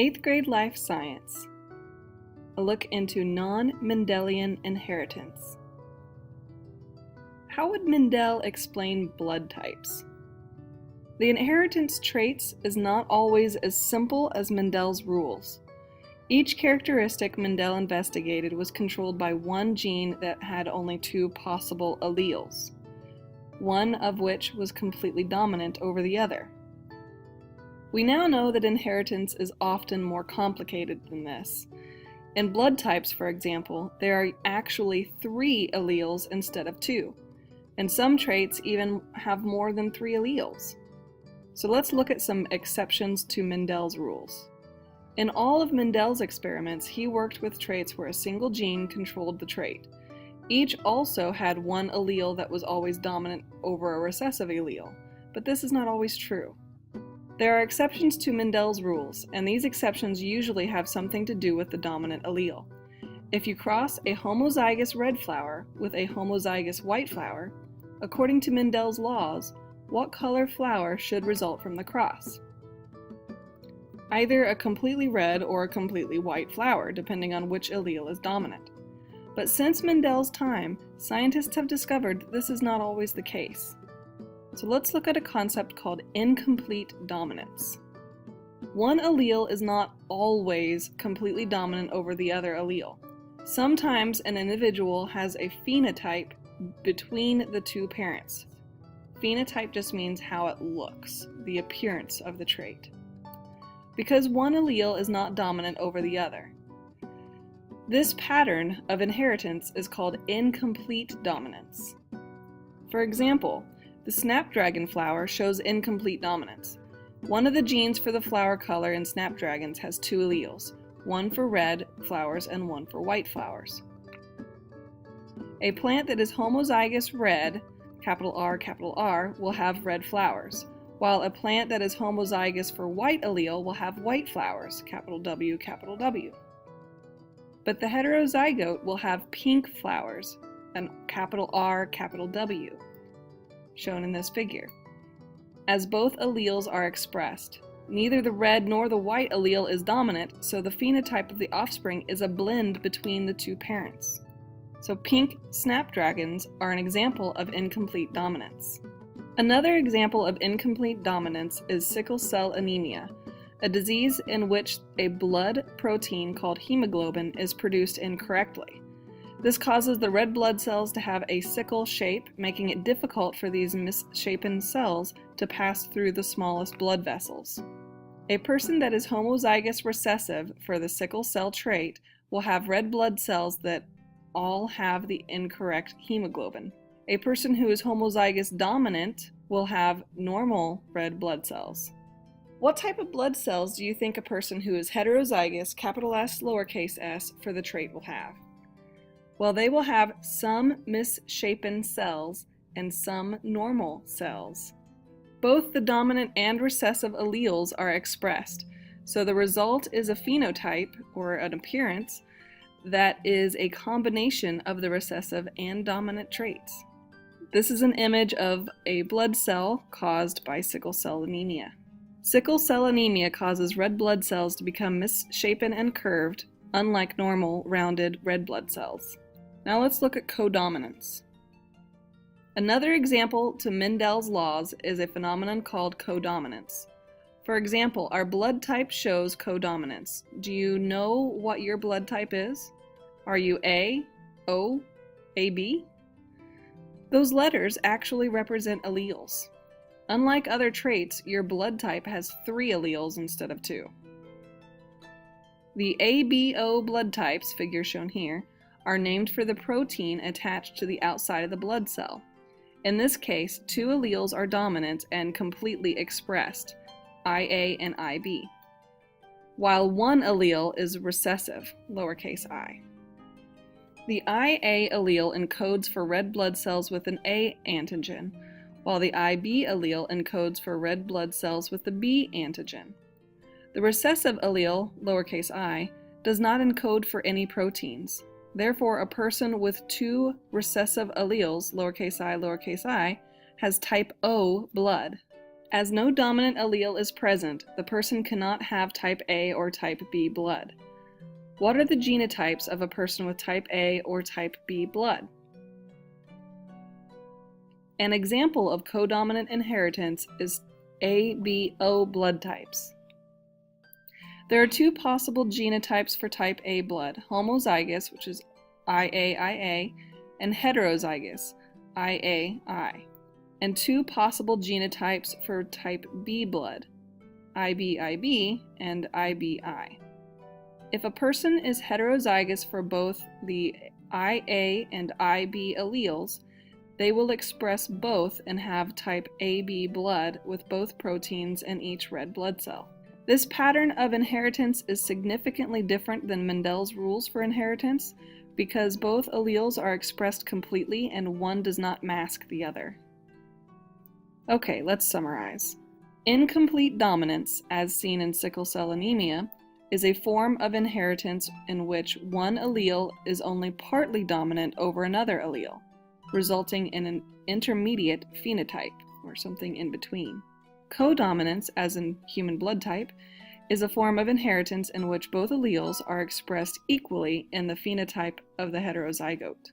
8th grade life science. A look into non-Mendelian inheritance. How would Mendel explain blood types? The inheritance traits is not always as simple as Mendel's rules. Each characteristic Mendel investigated was controlled by one gene that had only two possible alleles, one of which was completely dominant over the other. We now know that inheritance is often more complicated than this. In blood types, for example, there are actually 3 alleles instead of 2, and some traits even have more than 3 alleles. So let's look at some exceptions to Mendel's rules. In all of Mendel's experiments, he worked with traits where a single gene controlled the trait. Each also had one allele that was always dominant over a recessive allele, but this is not always true. There are exceptions to Mendel's rules, and these exceptions usually have something to do with the dominant allele. If you cross a homozygous red flower with a homozygous white flower, according to Mendel's laws, what color flower should result from the cross? Either a completely red or a completely white flower, depending on which allele is dominant. But since Mendel's time, scientists have discovered that this is not always the case. So let's look at a concept called incomplete dominance. One allele is not always completely dominant over the other allele. Sometimes an individual has a phenotype between the two parents. Phenotype just means how it looks, the appearance of the trait. Because one allele is not dominant over the other. This pattern of inheritance is called incomplete dominance. For example, the snapdragon flower shows incomplete dominance. One of the genes for the flower color in snapdragons has 2 alleles, one for red flowers and one for white flowers. A plant that is homozygous red, capital R, will have red flowers, while a plant that is homozygous for white allele will have white flowers, capital W, capital W. But the heterozygote will have pink flowers, and capital R, capital W, shown in this figure. As both alleles are expressed, neither the red nor the white allele is dominant, so the phenotype of the offspring is a blend between the two parents. So pink snapdragons are an example of incomplete dominance. Another example of incomplete dominance is sickle cell anemia, a disease in which a blood protein called hemoglobin is produced incorrectly. This causes the red blood cells to have a sickle shape, making it difficult for these misshapen cells to pass through the smallest blood vessels. A person that is homozygous recessive for the sickle cell trait will have red blood cells that all have the incorrect hemoglobin. A person who is homozygous dominant will have normal red blood cells. What type of blood cells do you think a person who is heterozygous, capital S, lowercase s, for the trait will have? Well, they will have some misshapen cells and some normal cells. Both the dominant and recessive alleles are expressed, so the result is a phenotype, or an appearance, that is a combination of the recessive and dominant traits. This is an image of a blood cell caused by sickle cell anemia. Sickle cell anemia causes red blood cells to become misshapen and curved, unlike normal, rounded red blood cells. Now let's look at codominance. Another example to Mendel's laws is a phenomenon called codominance. For example, our blood type shows codominance. Do you know what your blood type is? Are you A, O, AB? Those letters actually represent alleles. Unlike other traits, your blood type has 3 alleles instead of 2. The ABO blood types, figure shown here, are named for the protein attached to the outside of the blood cell. In this case, 2 alleles are dominant and completely expressed, IA and IB, while 1 allele is recessive, lowercase I. The IA allele encodes for red blood cells with an A antigen, while the IB allele encodes for red blood cells with the B antigen. The recessive allele, lowercase I, does not encode for any proteins. Therefore, a person with 2 recessive alleles, lowercase I, has type O blood, As no dominant allele is present, the person cannot have type A or type B blood. What are the genotypes of a person with type A or type B blood? An example of codominant inheritance is ABO blood types. There are two possible genotypes for type A blood, homozygous, which is IAIA, and heterozygous, IAI, and two possible genotypes for type B blood, IBIB and IBI. If a person is heterozygous for both the IA and IB alleles, they will express both and have type AB blood with both proteins in each red blood cell. This pattern of inheritance is significantly different than Mendel's rules for inheritance because both alleles are expressed completely and one does not mask the other. Okay, let's summarize. Incomplete dominance, as seen in sickle cell anemia, is a form of inheritance in which one allele is only partly dominant over another allele, resulting in an intermediate phenotype, or something in between. Codominance, as in human blood type, is a form of inheritance in which both alleles are expressed equally in the phenotype of the heterozygote.